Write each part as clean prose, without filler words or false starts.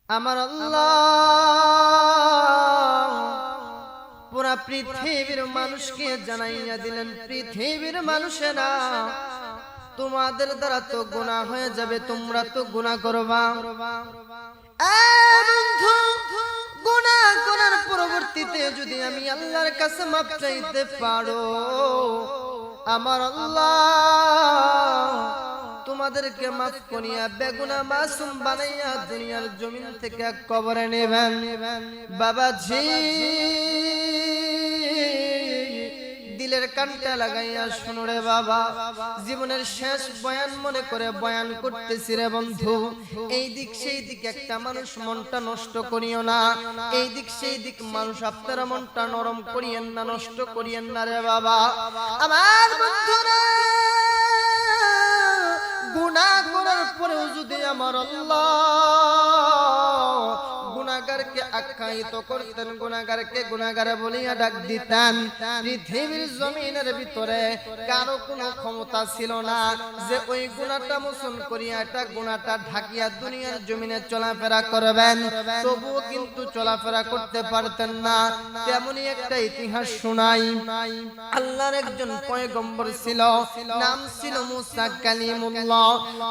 আমার আল্লাহ পুরা পৃথিবীর মানুষকে জানাইয়া দিলেন, পৃথিবীর মানুষেরা তোমাদের দ্বারা তো গুনাহ হয়ে যাবে, তোমরা তো গুনাহ করবা। বন্ধু, গুনাহ করার পরবর্তীতে যদি আমি আল্লাহর কাছে মাফ চাইতে পারো, আমার আল্লাহ তোমাদেরকে মাফ করিয়া বেগুনা মাসুম বানাইয়া দুনিয়ার জমিন থেকে কবরে নেবেন। বাবাজি, দিলের কানটা লাগাইয়া শুনো রে বাবা, জীবনের শেষ বয়ান মনে করে বয়ান করতেছি রে বন্ধু। এই দিক সেই দিক একটা মানুষ মনটা নষ্ট করিও না, এই দিক সেই দিক মানুষ আপনারা মনটা নরম করিয়েন না, নষ্ট করিয়েন না রে বাবা। আমার বন্ধুরা, গুনাহ করার পরেও যদি আমার আল্লাহ গুনাহগারকে আখ্যায়িত করতেন, গুনাহগারকে গুনাহগার বলিয়া ডাক দিতেন, পৃথিবীর জমিনের ভিতরে কারো কোনো ক্ষমতা ছিল না যে ওই গুনাহটা মোচন করিয়া এটা গুনাহটা ঢাকিয়া দুনিয়ার জমিনে চলাফেরা করবেন। তবুও কিন্তু চলাফেরা করতে পারতেন না। তেমনি একটা ইতিহাস শোনাই। আল্লাহর একজন পয়গম্বর ছিল, নাম ছিল মুসা কালিমুল্লাহ।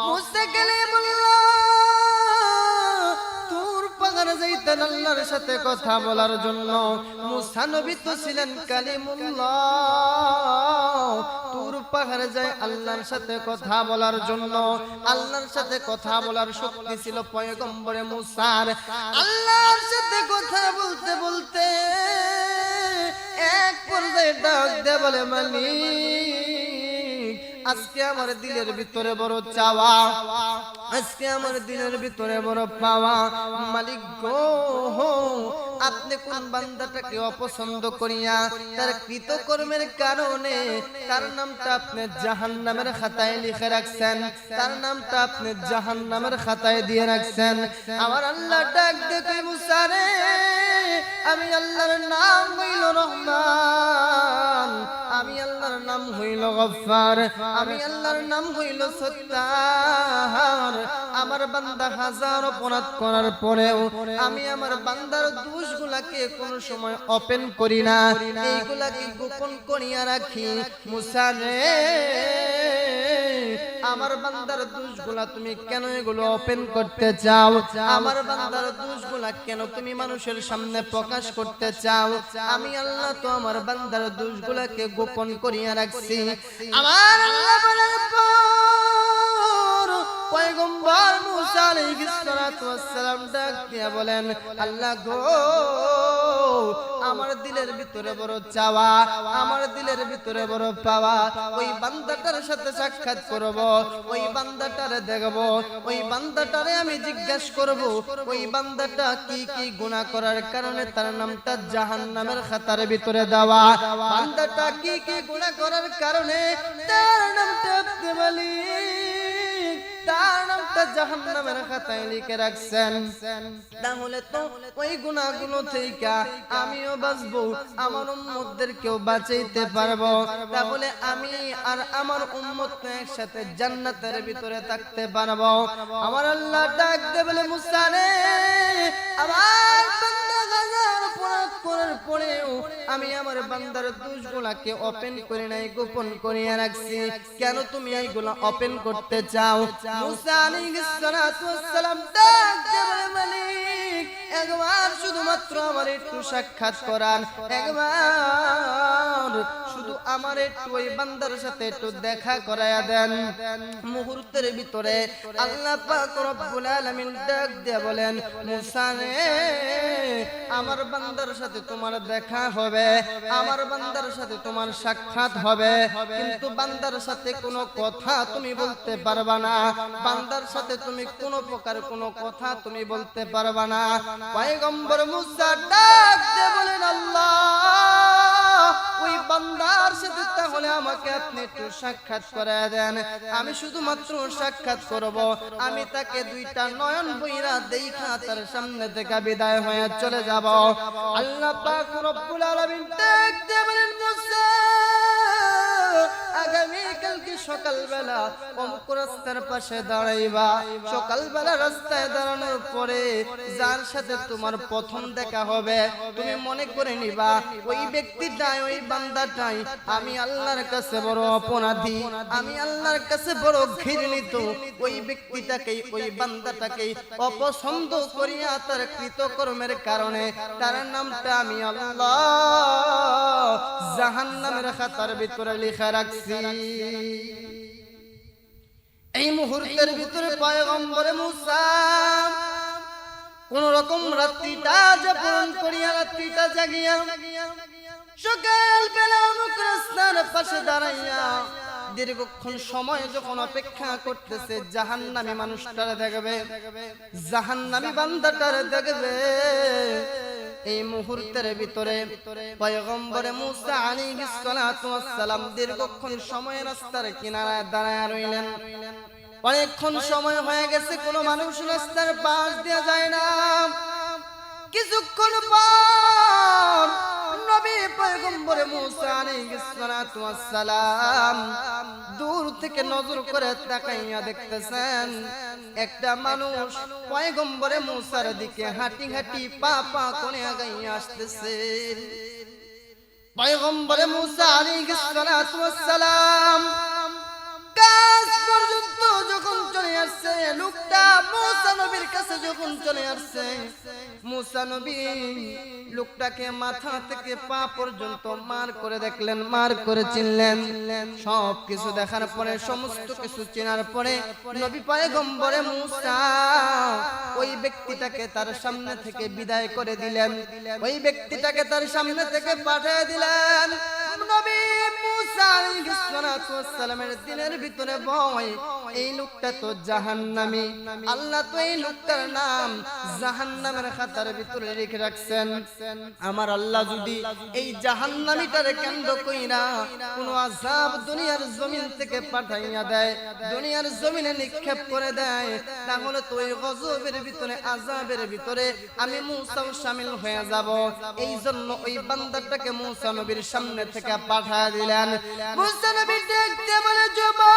মুসা কালিমুল্লাহ তুর পাহাড়ে যাইতেন আল্লাহর সাথে কথা বলার জন্য। মুসা নবী তো ছিলেন কালিমুল্লাহ, তুর পাহাড়ে যায় আল্লাহর সাথে কথা বলার জন্য। আল্লাহর সাথে কথা বলার শক্তি ছিল পয়গম্বরে মুসার। আল্লাহর সাথে কথা বলতে বলতে এক পর্যায়ে ডাক দিয়ে বলে, মালিক, আজকে আমার দিলের ভিতরে বড় চাওয়া, আজকে আমার দিলের ভিতরে বড় পাওয়া। মালিক গো, আপনি কোন বান্দাটাকে অপছন্দ করিয়া তার কৃতকর্মের কারণে তার নামটা আপনি জাহান্নামের খাতায় লিখে রাখছেন, তার নামটা আপনি জাহান্নামের খাতায় দিয়ে রাখছেন। আমার আল্লাহ ডাক দেখে, মুসা রে, আমি আল্লাহর নাম হইল রহমান, আমি আল্লাহর নাম হইল গফফার, আমি আল্লাহর নাম হইল সত্তার। আমার বান্দা হাজার অপরাধ করার পরেও আমি আমার বান্দার দোষগুলাকে কোন সময় ওপেন করি না, এইগুলাকে গোপন করিয়া রাখি। মুসা রে, আমার বান্দার দোষগুলা তুমি কেন এগুলো ওপেন করতে চাও? আমার বান্দার দোষগুলা কেন তুমি মানুষের সামনে প্রকাশ করতে চাও? আমি আল্লাহ তো আমার বান্দার দোষগুলাকে গোপন করিয়া রাখছি। আমার আল্লাহ বলার পর পয়গম্বর মুসা আলাইহিস সালাতু ওয়াস সালাম ডাক দিয়া বলেন, আল্লাহ গো, আমার দিলের ভিতরে বড় চাওয়া, আমার দিলের ভিতরে বড় পাওয়া। ওই বান্দাটার সাথে সাক্ষাৎ করব, ওই বান্দাটারে দেখব, ওই বান্দাটারে আমি জিজ্ঞাসা করব ওই বান্দাটা কি কি গুনাহ করার কারণে তার নামটা জাহান্নামের খাতার ভিতরে দেওয়া, বান্দাটা কি কি গুনাহ করার কারণে তার নামটা আপনি মালিক, তার নামটা জাহান্নামের খাতায় লিখে রাখছেন। তাহলে তো ওই গুনাহগুলো থেকে আমিও বাঁচবো, আমার উম্মতদেরকেও বাঁচাইতে পারবো। তাহলে আমি আর আমার উম্মত একসাথে জান্নাতের ভিতরে থাকতে পারবো। আমার আল্লাহ ডাক দিয়ে বলে, মুসা রে, আমার বান্দা হাজার অপরাধ করার পরেও আমি আমার বান্দার দোষগুলাকে ওপেন করে নাই, গোপন করিয়া রাখছি। কেন তুমি এইগুলা ওপেন করতে চাও? মুসা আলাইহিস সালাতু ওয়াস সালাম ডাক দিয়ে বলে, মালিক, একবার শুধুমাত্র আমার একটু সাক্ষাৎ করান, একবার শুধু আমার একটু ওই বান্দার সাথে একটু দেখা করায়া দেন। মুহূর্তের ভিতরে আল্লাহ পাক রব্বুল আলামিন ডাক দিয়ে বলেন, মুসা রে, আমার বান্দার সাথে তোমার দেখা হবে, আমার বান্দার সাথে তোমার সাক্ষাৎ হবে, কিন্তু বান্দার সাথে কোনো কথা তুমি বলতে পারবা না, বান্দার সাথে তুমি কোনো প্রকার কোনো কথা তুমি বলতে পারবা না। পয়গম্বর মুসা ডাক দিয়ে বলেন, আল্লাহ, ওই বান্দার সাথে তাহলে আমাকে আপনি একটু সাক্ষাৎ করায় দেন, আমি শুধুমাত্র সাক্ষাৎ করব, আমি তাকে দুইটা নয়ন বইরা দেখা তার সামনে থেকে বিদায় হয়ে চলে যাব। আল্লাহ পাক রব্বুল আলামিন ডাক দিয়ে বলেন, মুসা, আগামীকালকে সকালবেলা অমুক রাস্তার পাশে দাঁড়াইবা। সকালবেলা রাস্তায় দাঁড়ানোর পরে যার সাথে তোমার প্রথম দেখা হবে তুমি মনে করে নিবা ওই ব্যক্তিটাই, ওই বান্দাটাই আমি আল্লাহর কাছে বড় অপরাধী, আমি আল্লাহর কাছে বড় ঘৃণিত। ওই ব্যক্তিটাকেই, ওই বান্দাটাকেই অপছন্দ করিয়া তার কৃতকর্মের কারণে তার নামটা আমি আল্লাহ জাহান্নামের খাতার ভিতরে লিখে রাখছি। এই মুহূর্তের ভিতরে পয়গম্বরে মুসা কোন রকম রাত্রিটা যাপন করিয়া, রাত্রিটা জাগিয়া সকাল বেলা অমুক রাস্তার পাশে দাঁড়াইয়া দীর্ঘক্ষণ সময় যখন অপেক্ষা করতেছে জাহান্নামী মানুষটারে দেখবে, জাহান্নামী বান্দাটারে দেখবে। এই মুহূর্তের ভিতরে পয়গম্বরে মুসা আলাইহিস সালাতু ওয়াস সালাম দীর্ঘক্ষণ সময় রাস্তার কিনারায় দাঁড়ায় রইলেন। অনেকক্ষণ সময় হয়ে গেছে, কোনো মানুষ রাস্তার পাশ দিয়ে যায় না। কিছুক্ষণ পর নবী পয়গম্বরে মুসা আলাইহিস সালাতু ওয়াস সালাম দূর থেকে নজর করে তাকাইয়া দেখতেছেন একটা মানুষ পয়গম্বরে মুসার দিকে হাঁটি হাঁটি পা পা করে আগাইয়া আসতেছে। পয়গম্বরে মুসা আলাইহিস সালাতু ওয়াস সালাম কাছ পর্যন্ত যখন চলে আসছে, লোকটা মুসা নবীর কাছে যখন চলে আসছে, মুসা নবী লোকটাকে মাথা থেকে পা পর্যন্ত মার করে দেখলেন, মার করে চিনলেন। সব কিছু দেখার পরে, সমস্ত কিছু চেনার পরে নবী পয়গম্বরে মুসা ওই ব্যক্তিটাকে তার সামনে থেকে বিদায় করে দিলেন, ওই ব্যক্তিটাকে তার সামনে থেকে পাঠিয়ে দিলেন। নবী মুসা আলাইহিস সালাতু ওয়াস সালামের দিনের ভিতরে ভয়, এই লোকটা তো জাহান্নামী, আল্লাহ তো এই লোকটার নাম জাহান্নামের খাতার ভিতরে লিখে রাখছেন। আমার আল্লাহ যদি এই জাহান্নামীটারে কেন্দ্র কইরা কোন আযাব দুনিয়ার জমিন থেকে পাঠাইয়া দেয়, দুনিয়ার জমিনে নিক্ষেপ করে দেয়, তাহলে তো এই গজবের ভিতরে, আযাবের ভিতরে আমি মুসাও শামিল হয়ে যাব। এই জন্য ওই বান্দাটাকে মুসা নবীর সামনে থেকে পাঠিয়ে দিলেন। মুসা নবী দেখতে বলে, যুবক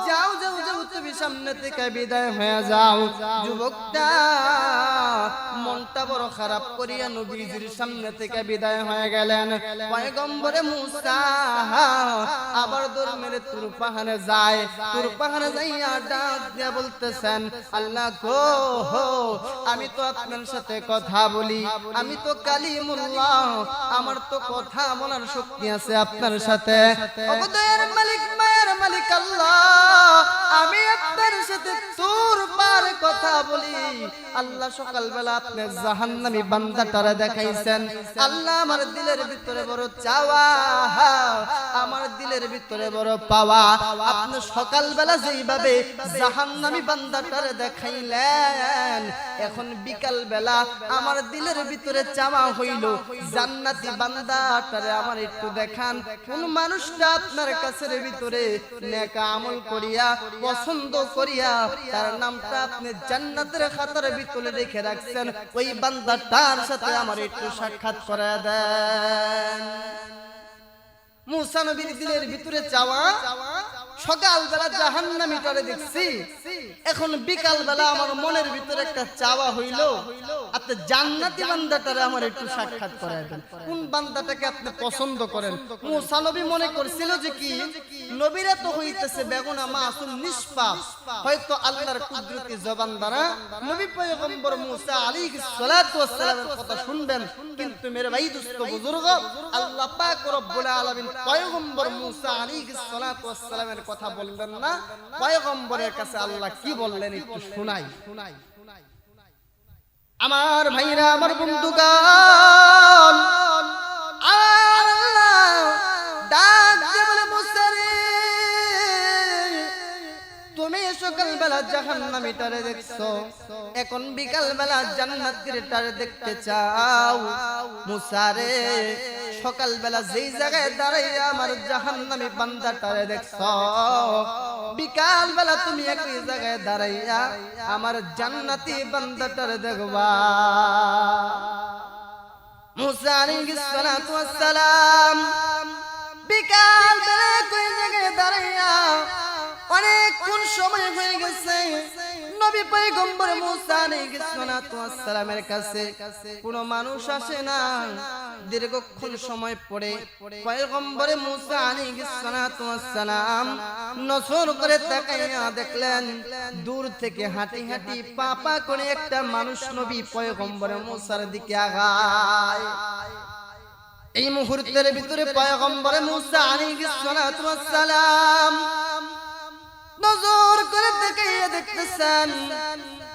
যাও যাও যাও, তুমি সামনে থেকে বিদায় হয়ে যাও। যুবকটা মনটা বড় খারাপ করিয়া নবীজির সামনে থেকে বিদায় হয়ে গেলেন। পয়গম্বরে মুসা আবার দৌড় মেরে তুর পাহাড়ে যায়, তুর পাহাড়ে যাইয়া ডাক দিয়ে বলতেছেন, আল্লাহ গো, আমি তো আপনার সাথে কথা বলি, আমি তো কালিমুল্লাহ, আমার তো কথা বলার শক্তি আছে আপনার সাথে। অবদয়ের মালিক, মায়ের মালিক আল্লাহ, আমি আপনার সাথে তুর পার কথা বলি। আল্লাহ সকালবেলা আপনি জাহান্নামী বান্দাটারে দেখাইছেন। আল্লাহ আমার দিলের ভিতরে বড় চাওয়া, আমার দিলের ভিতরে বড় পাওয়া। আপনি সকালবেলা যেইভাবে জাহান্নামী বান্দাটারে দেখাইলেন, এখন বিকাল বেলা আমার দিলের ভিতরে চাওয়া হইল জান্নাতি বান্দাটারে আমার একটু দেখান। কোন মানুষটা আপনার কাছের ভিতরে নেক আমল করিয়া, পছন্দ করিয়া তার নামটা আপনি জান্নাতের খাতার ভিতরে রেখে রাখছেন, ওই বান্দাটার সাথে আমার একটু সাক্ষাৎ করে দেন। মুসা নবীর দিলের ভিতরে চাওয়া, সকালবেলা জাহান্নামীটারে দেখছি, এখন বিকাল বেলা আমার মনের ভিতরে একটা চাওয়া হইল আপনি জান্নাতি বান্দাটারে আমার একটু সাক্ষাৎ করায় দেন। কোন বান্দাটাকে আপনি পছন্দ করেন? মুসা নবী মনে করছিল যে কি নবীরা তো হইতেছে বেগুনা মাসুম নিষ্পাপ, হয়তো আল্লাহর কুদরতি জবান দ্বারা নবী পয়গম্বর মুসা আলাইহিস সালাতু ওয়াস সালামের কথা শুনবেন। কিন্তু মেরে ভাই দোস্ত বুজুর্গ, আল্লাহ পাক রব্বুল আলামিন পয়গম্বর মুসা আলাইহিস সালাতু ওয়াস সালামের কথা বললেন না, পয়গম্বরের কাছে আল্লাহ কি বললেন একটু শোনাই। আমার ভাইরা, আমার বন্ধুগণ, আল্লাহ ডাক দিয়ে বলে, মুসা রে, তুমি সকালবেলা জাহান্নামীটারে দেখছো, এখন বিকাল বেলা জান্নাতীটারে দেখতে চাও। মুসা রে, সকালবেলা যেই জায়গায় দাঁড়াইয়া আমার জাহান্নামী বান্দাটারে দেখছো, বিকাল বেলা তুমি একই জায়গায় দাঁড়াইয়া আমার জান্নাতি বান্দাটারে দেখবা। মুসা আলাইহিস সালাতু ওয়াস সালাম বিকাল বেলা কোন জায়গায় দাঁড়াইয়া অনেকক্ষণ সময় হয়ে গেছে নবী পয়গম্বর মুসা আলাইহিস সালাতু ওয়াস সালামের কাছে কোনো মানুষ আসে না। দীর্ঘক্ষণ সময় পরে পয়গম্বর মুসা আলাইহিস সালাতু ওয়াস সালাম নজর করে তাকাইয়া দেখলেন দূর থেকে হাঁটি হাঁটি পা পা করে একটা মানুষ নবী পয়গম্বর মুসার দিকে আগায়। এই মুহূর্তের ভিতরে পয়গম্বর মুসা আলাইহিস সালাতু ওয়াস সালাম নজর করে তাকাইয়া দেখতেছেন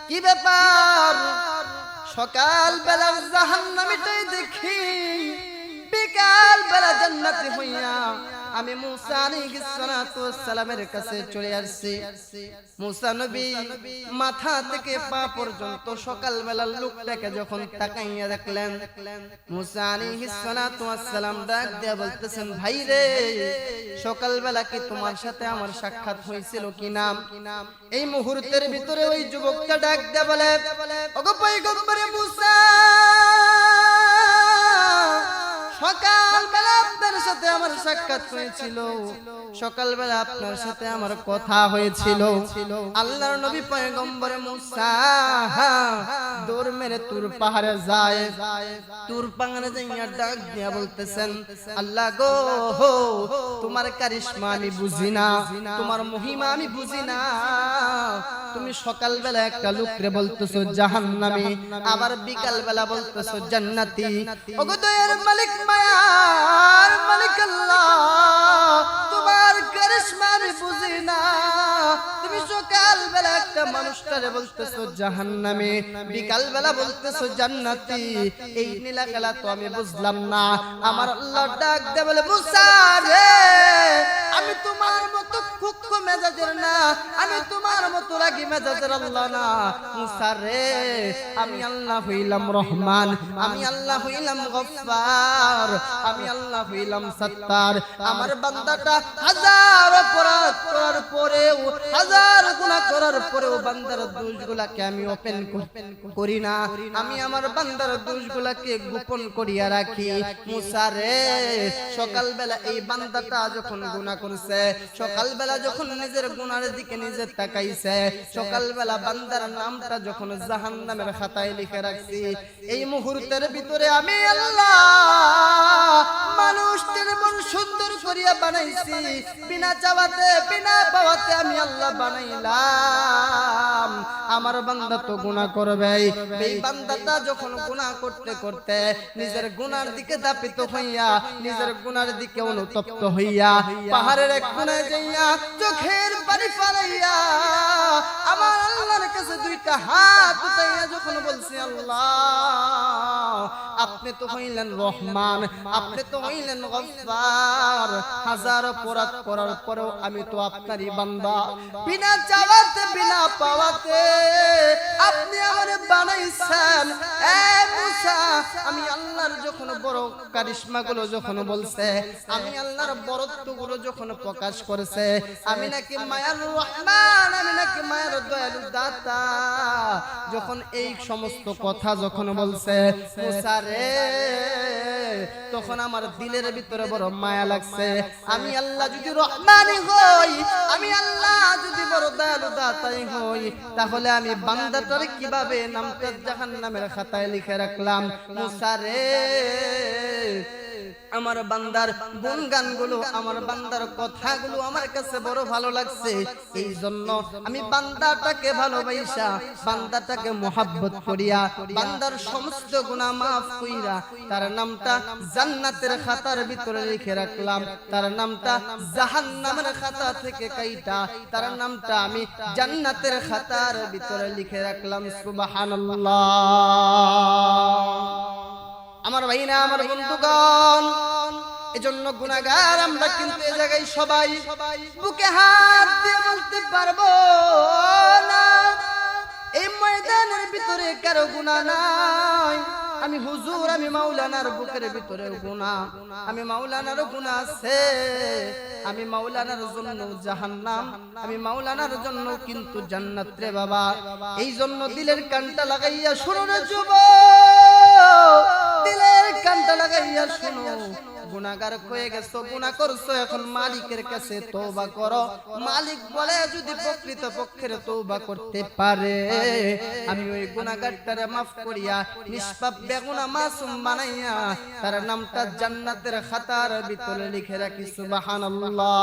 কি ব্যাপার, সকাল বেলা জাহান্নামীটাই দেখি বিকাল বেলা জান্নাতি হইয়া আমি মুসা আলাইহিস সালাতু ওয়াস সালামের কাছে চলে আসছি। মুসা নবী মাথা থেকে পা পর্যন্ত সকাল বেলার লোকটাকে যখন তাকাইয়া দেখলেন মুসা আলাইহিস সালাতু ওয়াস সালাম ডাক দিয়া বলতেছেন ভাই রে, সকাল বেলা কি তোমার সাথে আমার সাক্ষাৎ হয়েছিল কিনা? এই মুহূর্তের ভিতরে ওই যুবকটা ডাক দিয়া বলে ওগো পয়গম্বরে মুসা, সকাল বেলা আপনার সাথে আমার সাক্ষাৎ হয়েছিল, সকাল বেলা আপনার সাথে আমার কথা হয়েছিল। আল্লাহর নবী পয়গম্বর মুসা দৌড় মেরে তুর পাহাড়ে যায়, তুর পাহাড়ে যাইয়া ডাক দিয়া বলতেছেন আল্লাহ গো, তোমার কারিশমা আমি বুঝি না, তোমার মহিমা আমি বুঝি না। তুমি সকাল বেলা একটা লোকরে বলতেছো জাহান্নামী, আবার বিকাল বেলা বলতেছো জান্নাতি। ওগো দয়ার মালিক মায়ার মালিক আল্লাহ, তোমার কারিশমা আমি বুঝি না। তুমি সকাল বেলা একটা মানুষটারে বলতেছো জাহান্নামী, বিকাল বেলা বলতেছো জান্নাতি, এই নীলা খেলা তো আমি বুঝলাম না। আমার আল্লাহ ডাক দে বলে মুসা রে, আমি তোমার মতো খুক্ষ মেজাজের না, আমি তোমার মতো রাগী মেজাজের আল্লাহ না। মুসা রে, আমি আল্লাহ হইলাম রহমান, আমি আল্লাহ হইলাম গফফার, আমি আল্লাহ হইলাম সত্তার। আমার বান্দাটা হাজার অপরাধ করার পরেও, হাজার গুনাহ করার পরেও বান্দার দোষগুলোকে আমি ওপেন করি না, আমি আমার বান্দার দোষগুলোকে গোপন করিয়া রাখি। মুসা রে, সকালবেলা এই বান্দাটা যখন গুনাহ করছে, সকালবেলা যখন নিজের গুনার দিকে নিজে তাকাইছে, সকালবেলা বান্দার নামটা যখন জাহান্নামের খাতায় লিখে রাখছি, এই মুহূর্তের ভিতরে আমি আল্লাহ মানুষটার মন সুন্দর করিয়া বানাইছি, বিনা চাওয়াতে বিনা পাওয়াতে আমি আল্লাহ বানাইলাম। আমার বান্দা তো গুনাহ করবে, এই বান্দাটা যখন গুনাহ করতে করতে নিজের গুনার দিকে দাপিত হইয়া, নিজের গুনার দিকে অনুতপ্ত হইয়া পাহাড়ের এক কোণায় যাইয়া চোখের পানি ফেলাইয়া আমার আল্লাহর কাছে দুইটা হাত উঠাইয়া যখন বলছি আল্লাহ আপনি তো হইলেন রহমান, আপনি তো হইলেন গফফার, হাজার অপরাধ করার পরেও আমি তো আপনারই বান্দা, বিনা চাওয়াতে বিনা পাওয়াতে আপনি আমারে বানাইছেন। এ মুসা, আমি আল্লাহর যখন বড় কারিশমা গুলো যখন বলছে, আমি আল্লাহর বরত্ব গুলো যখন প্রকাশ করেছে, আমি নাকি মায়ার রহমান, আমি নাকি মায়ার দয়ালু দাতা, যখন এই সমস্ত কথা যখন বলছে মুসা রে, তখন আমার দিলের ভিতরে বড় মায়া লাগছে। আমি আল্লাহ যদি রহমানই হই, আমি আল্লাহ যদি বড় দয়ালু দাতাই হই, তাহলে আমি বান্দাটার কিভাবে নামটা জাহান্নামের খাতায় লিখে রাখলাম। মুসা রে, আমার বান্দার গুণগানগুলো, আমার বান্দার কথাগুলো আমার কাছে বড় ভালো লাগছে, এই জন্য আমি বান্দাটাকে ভালোবাসা, বান্দাটাকে মোহাব্বত করিয়া, বান্দার সমস্ত গুনাহ মাফ কইরা তার নামটা জান্নাতের খাতার ভিতরে লিখে রাখলাম, তার নামটা জাহান্নামের খাতা থেকে কাইটা তার নামটা আমি জান্নাতের খাতার ভিতরে লিখে রাখলাম। সুবহানাল্লাহ। আমার ভাইরা, আমার বন্ধুগণ, এজন্য গুনাহগার আমরা কিন্তু এই জায়গায় সবাই বুকে হাত দিয়ে বলতে পারবো না এই ময়দানের ভিতরে কারো গুনাহ নাই। আমি হুজুর, আমি মাওলানার বুকের ভিতরে গুনাহ, আমি মাওলানার গুনাহ আছে, আমি মাওলানার জন্য জাহান্নাম, আমি মাওলানার জন্য কিন্তু জান্নাত রে বাবা। এই জন্য দিলের কানটা লাগাইয়া শুনো রে যুবক, দিলের কানটা লাগাইয়া শুনো, গুনাহগার হয়ে গেছো, গুনাহ করছো, এখন মালিকের কাছে তওবা করো। মালিক বলে যদি প্রকৃত পক্ষের তওবা করতে পারে, আমি ওই গুনাহগারটারে maaf করিয়া নিষ্পাপ বেগুনাহ মাসুম বানাইয়া তার নামটা জান্নাতের খাতার ভিতরে লিখে রাখি। সুবহানাল্লাহ।